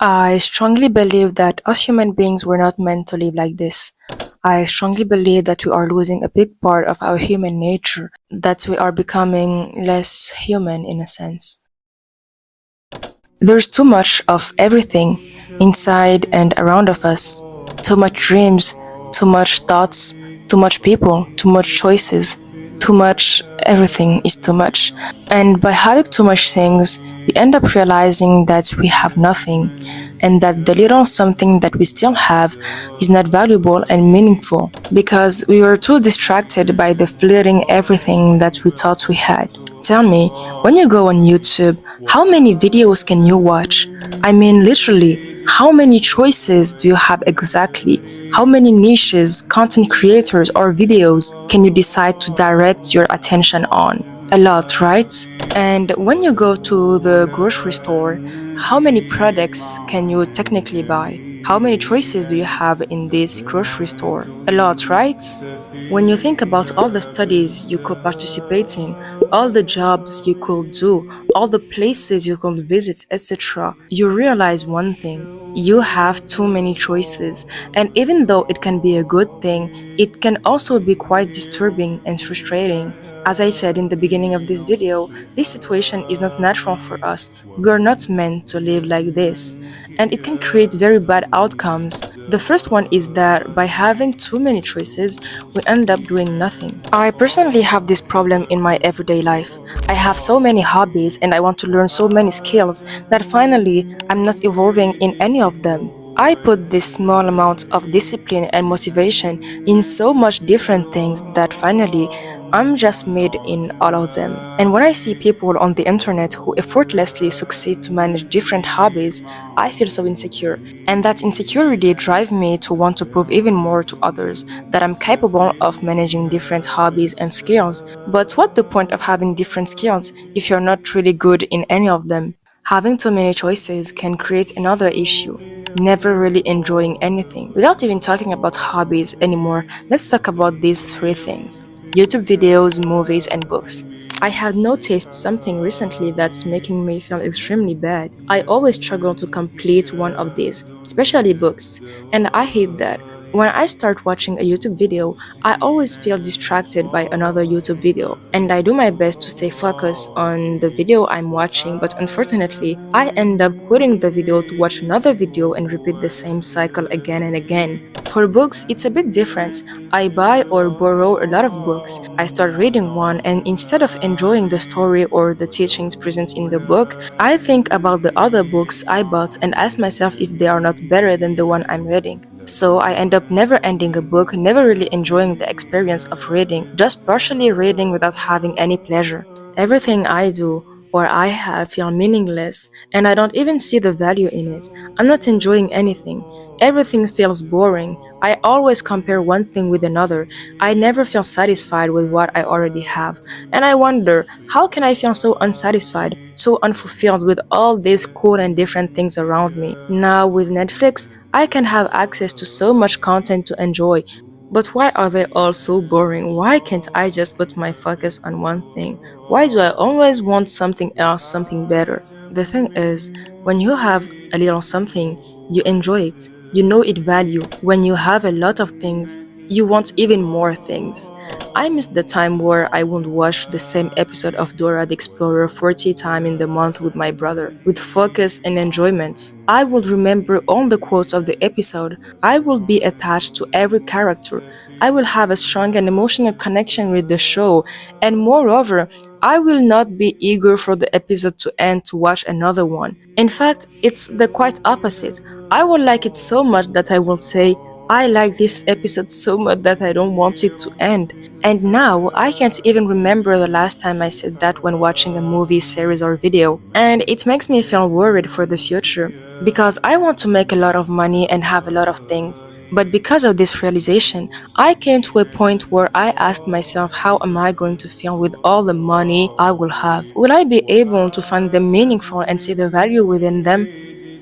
I strongly believe that us human beings were not meant to live like this. I strongly believe that we are losing a big part of our human nature, that we are becoming less human in a sense. There's too much of everything inside and around of us. Too much dreams, too much thoughts, too much people, too much choices, too much everything is too much. And by having too much things, we end up realizing that we have nothing and that the little something that we still have is not valuable and meaningful because we were too distracted by the fleeting everything that we thought we had. Tell me, when you go on YouTube, how many videos can you watch? I mean, literally, how many choices do you have exactly? How many niches, content creators, or videos can you decide to direct your attention on? A lot, right? And when you go to the grocery store, how many products can you technically buy? How many choices do you have in this grocery store? A lot, right? When you think about all the studies you could participate in, all the jobs you could do, all the places you could visit, etc., you realize one thing. You have too many choices, and even though it can be a good thing, it can also be quite disturbing and frustrating. As I said in the beginning of this video, this situation is not natural for us. We are not meant to live like this, and it can create very bad outcomes. The first one is that by having too many choices, we end up doing nothing. I personally have this problem in my everyday life. I have so many hobbies and I want to learn so many skills that finally I'm not evolving in any of them. I put this small amount of discipline and motivation in so much different things that finally I'm just made in all of them. And when I see people on the internet who effortlessly succeed to manage different hobbies, I feel so insecure. And that insecurity drives me to want to prove even more to others that I'm capable of managing different hobbies and skills. But what's the point of having different skills if you're not really good in any of them? Having too many choices can create another issue. Never really enjoying anything. Without even talking about hobbies anymore, let's talk about these three things: YouTube videos, movies, and books. I have noticed something recently that's making me feel extremely bad. I always struggle to complete one of these, especially books, and I hate that. When I start watching a YouTube video, I always feel distracted by another YouTube video, and I do my best to stay focused on the video I'm watching, but unfortunately, I end up quitting the video to watch another video and repeat the same cycle again and again. For books, it's a bit different. I buy or borrow a lot of books. I start reading one, and instead of enjoying the story or the teachings present in the book, I think about the other books I bought and ask myself if they are not better than the one I'm reading. So I end up never ending a book, never really enjoying the experience of reading, just partially reading without having any pleasure. Everything I do or I have feel meaningless, and I don't even see the value in it. I'm not enjoying anything. Everything feels boring. I always compare one thing with another. I never feel satisfied with what I already have. And I wonder, how can I feel so unsatisfied, so unfulfilled with all these cool and different things around me? Now with Netflix, I can have access to so much content to enjoy. But why are they all so boring? Why can't I just put my focus on one thing? Why do I always want something else, something better? The thing is, when you have a little something, you enjoy it. You know it value. When you have a lot of things, you want even more things. I miss the time where I would watch the same episode of Dora the Explorer 40 times in the month with my brother, with focus and enjoyment. I would remember all the quotes of the episode. I would be attached to every character. I will have a strong and emotional connection with the show, and moreover, I will not be eager for the episode to end to watch another one. In fact, it's the quite opposite. I will like it so much that I will say, I like this episode so much that I don't want it to end. And now, I can't even remember the last time I said that when watching a movie, series, or video. And it makes me feel worried for the future. Because I want to make a lot of money and have a lot of things. But because of this realization, I came to a point where I asked myself, how am I going to feel with all the money I will have? Will I be able to find them meaningful and see the value within them?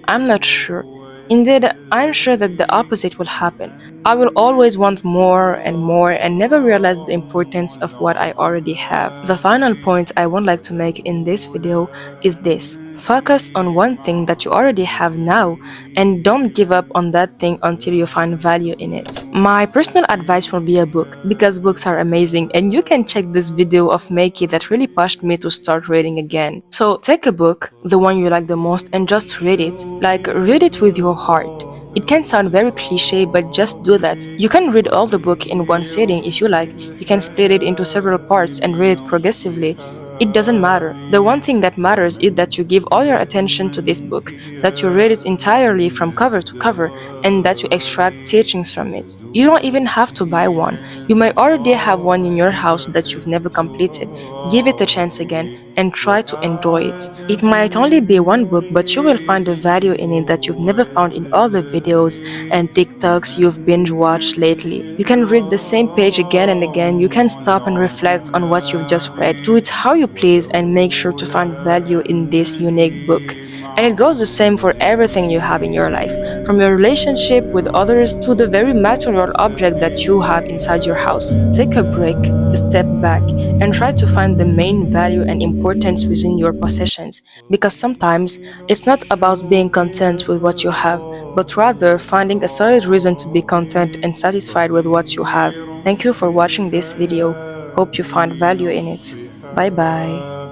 I'm not sure. Indeed, I'm sure that the opposite will happen. I will always want more and never realize the importance of what I already have. The final point I would like to make in this video is this. Focus on one thing that you already have now and don't give up on that thing until you find value in it. My personal advice will be a book because books are amazing and you can check this video of Makey that really pushed me to start reading again. So take a book, the one you like the most, and just read it. Like read it with your heart. It can sound very cliche, but just do that. You can read all the book in one sitting if you like. You can split it into several parts and read it progressively. It doesn't matter. The one thing that matters is that you give all your attention to this book, that you read it entirely from cover to cover, and that you extract teachings from it. You don't even have to buy one. You may already have one in your house that you've never completed. Give it a chance again and try to enjoy it. It might only be one book, but you will find a value in it that you've never found in all the videos and TikToks you've binge watched lately. You can read the same page again and again. You can stop and reflect on what you've just read. Do it how you please and make sure to find value in this unique book. And it goes the same for everything you have in your life, from your relationship with others to the very material object that you have inside your house. Take a break, step back, and try to find the main value and importance within your possessions. Because sometimes it's not about being content with what you have, but rather finding a solid reason to be content and satisfied with what you have. Thank you for watching this video. Hope you found value in it. Bye bye.